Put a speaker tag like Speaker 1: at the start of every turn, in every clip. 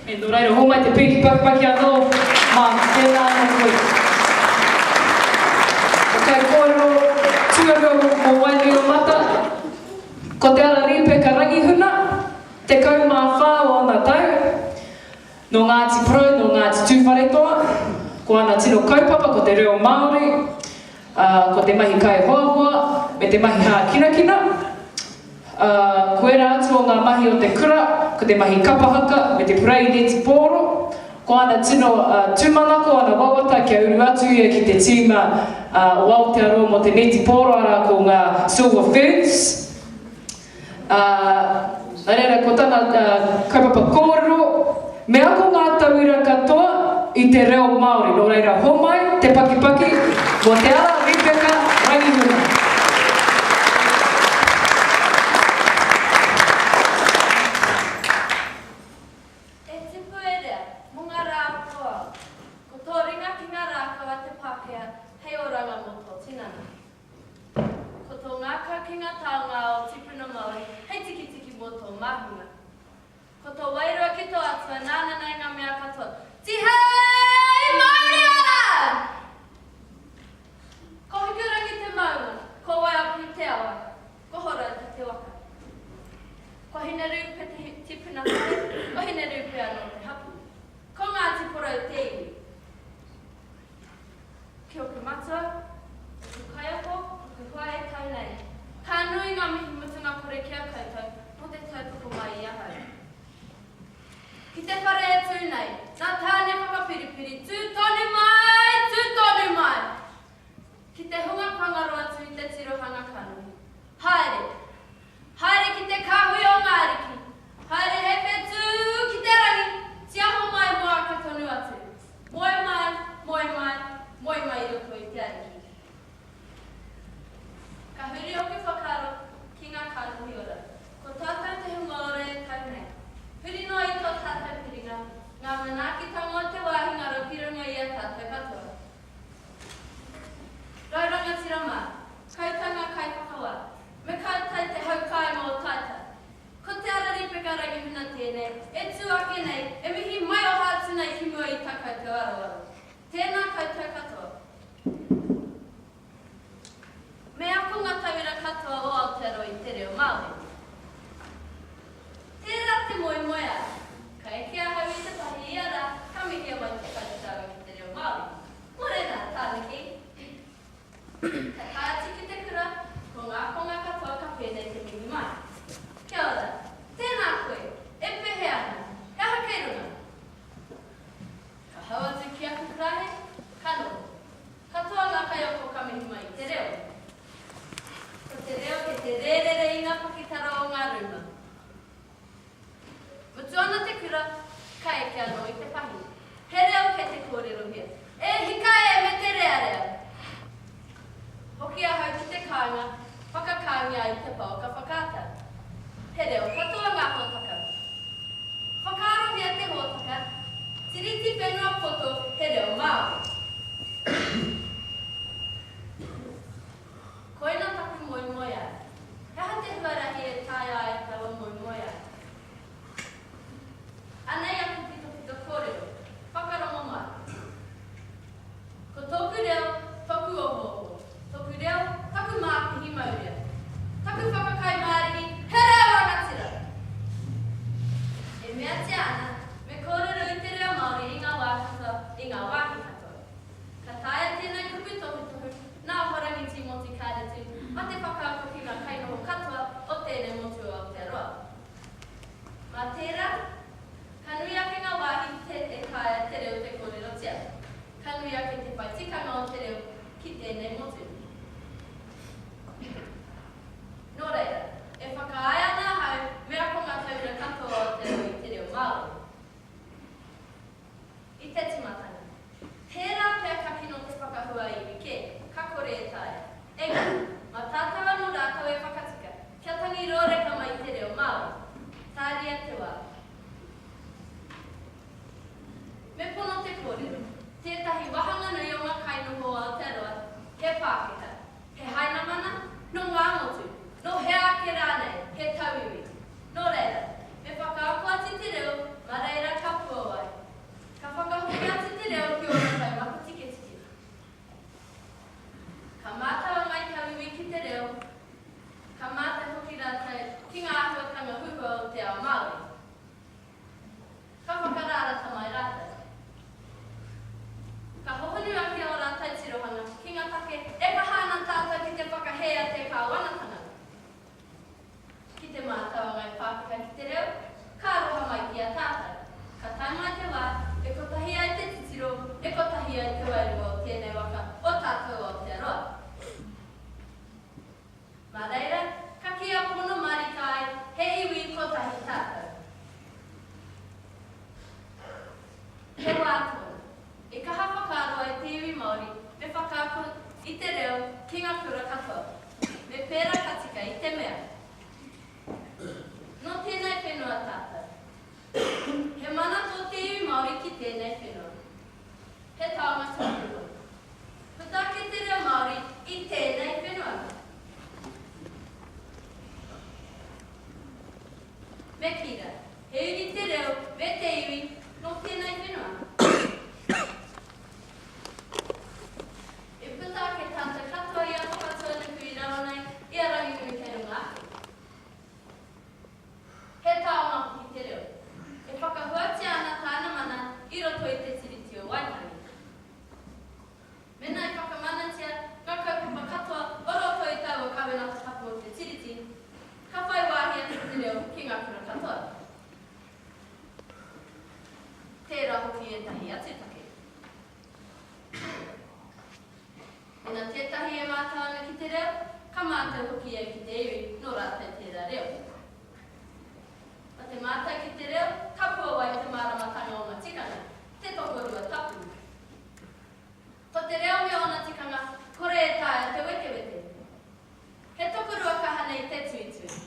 Speaker 1: E no reira homai te piki pakipaki anō, mā tēnā anō koe. O kai kōrero, tuarua mō waini o mata, ko te ala ripe ka rangihuna, te kaumā whā o ana tau, no Ngāti Pro, no Ngāti Tūwharetoa, ko ana tino kaupapa, ko te reo Māori, ko te mahi kai hoahua, me te mahi hā kinakina. Ko era atu o ngā mahi o te kura, ko te mahi kapahaka, me te purei neti pōro. Ko ana tino tūmanako, ana wawata kia uru atu ia ki te tīma o Aotearoa mo te neti pōro ara ko ngā Silver Ferns. Arera, ko tana kaupapa kōrero, me ako ngā tauira katoa i te reo Māori. No reira, homai, te pakipaki, mo te ala ripeka rangihuna.
Speaker 2: Me kōrero i te reo Māori i ngā wā tikanga huhu o te ao Māori. Ka whakarara tamai rātai. Ka hohonu ake o rātai tirohanga, ki ngā take e ka hāna tātou ki te whakahea te kāwanatanga. Ki te mātauanga e Pākehā ki te reo, ka roha mai ki a tātou. Ka taimai te wā, e kotahi ai te titiro, e kotahi ai te wairua o tēnei waka o tātou o te aroa. Mā reira, ka kia pono marikai, he iwi kotahi tātou. He wātua. E kaha whakaroa e te iwi Māori, me whakaako i te reo ki ngā kura katoa. Me pēra katika i te mea. No tēnei whenua tātou. He mana tō te iwi Māori ki tēnei whenua. He taonga tōpua. Puta ki te reo Māori i tēnei whenua. Me kira, he uri te reo, me te iwi, no tēnei whenua. He taonga ki te reo. E whakahuatia ana tāna mana i roto i te tiriti o Waitangi. Mena i whakamanatia ngā kaupapa katoa o roto i tau o kawenata tapu o te tiriti, ka whai wāhia te reo ki ngā kura katoa. Tērā hoki e tahi atutake. Mena tētahi e mātaanga ki te reo, ka mātau hoki e ki te iwi no rātai tērā reo. Te mātai ki te reo, ka pua wai te māramatanga o ngā tikanga, te tokorua tapu. Ko te reo me o ngā tikanga, kore e tāia te wekewete. He tokorua kahane i te tuitui.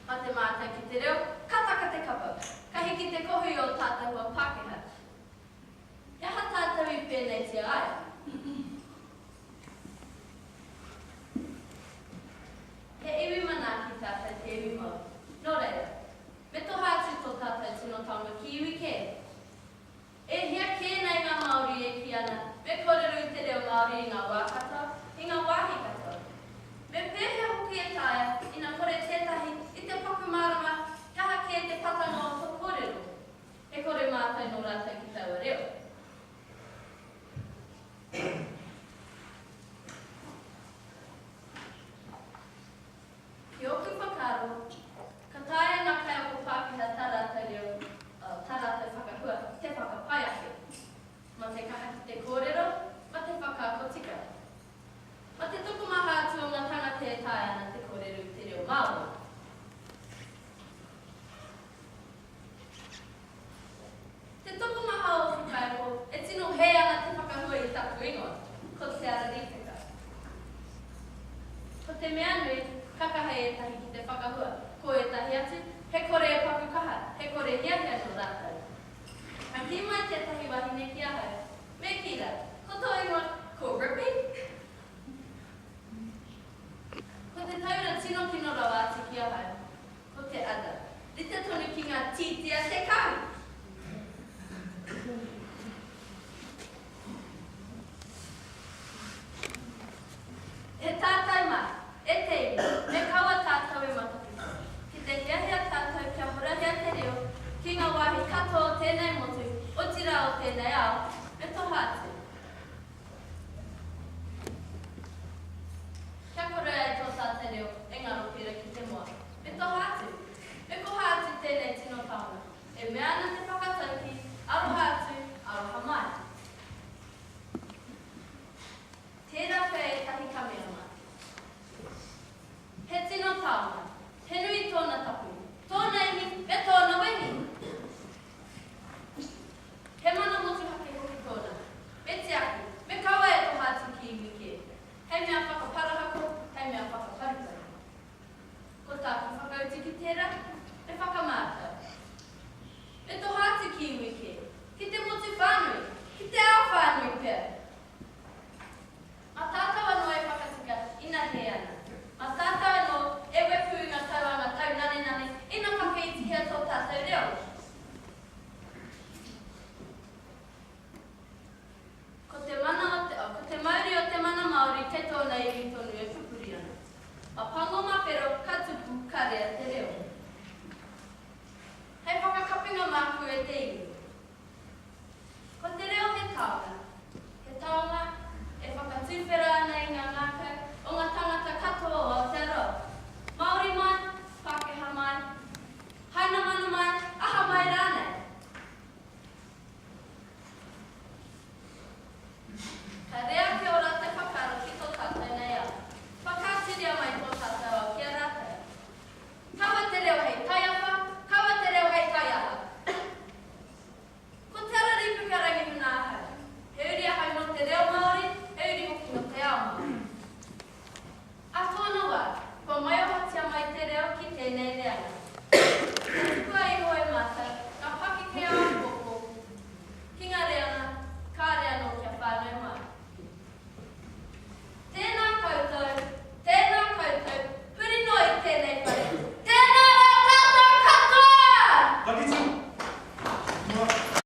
Speaker 2: Ma te mātai ki te reo, ka taka te kapa, ka hiki te kohui o tātou o Pākehā. He ha tātou i pēnei te aia. He iwi mana ki tātou te iwi Māori. Nō reira, me toha atu tō tātou tino taonga ki iwi kē. E hea kēnei ngā Māori e ki ana, me kōrero i te reo Māori i ngā wā katoa, i ngā wāhi katoa. Me pēhea hoki e tāia, ina kore tētahi i te paku marama, kaha kē te patanga o tō kōrero. E kore mātai no rātai ki taua reo. Ki oku whakaro, ka taia ngā kai o Pākehā tā rātai reo, tā rātai whakahua, te whakapai ake. Ma te kaha ki te kōrero, ma te whakaako tika. Ma te tuku maha atu o ngā tangata e taia ana te kōrero i te reo Māori. Te tuku maha o whakaeko, e tino he ana te whakahua i taku ingoa, ko te araripeka. Ko te mea nui, kakaha e tahi ki te whakahua, ko e tahi atu, he kore e paku kaha, he kore hea hea no rātou. Ka ki mai te tahi wahine ki ahau, me kira, ko tō ingoa, ko Rippy. Ko te taura tino kino rawāti ki ahau, ko te ada. Rita tonu ki ngā tītia te kau. E tātai mai, e te iwi, me kaua tātou e matapu. Ki te hiahia tātou kia horahia te reo, ki ngā wāhi katoa o tēnei motu, o tira o tēnei ao, me toha atu. Kia kore ai tō tātou reo, e ngā ropira ki te moa. Me toha atu. Me koha atu tēnei tino taonga. E mea ana te whakatauki, aroha atu, aroha mai. Tērā whea e tahi kamea mai. He tino taonga, he nui tōna tapu, tōna ihi, me tōna wehi. He mana motu hake hoki tōna, me te aku, me kawa e toha atu ki iwi kē. Hei mea whakaparahako, hei mea whakaparipari. Ko tāku whakauti ki tērā, me whakamātau. Me toha atu ki iwi kē, ki te motu whānui, ki te ao whānui pēr.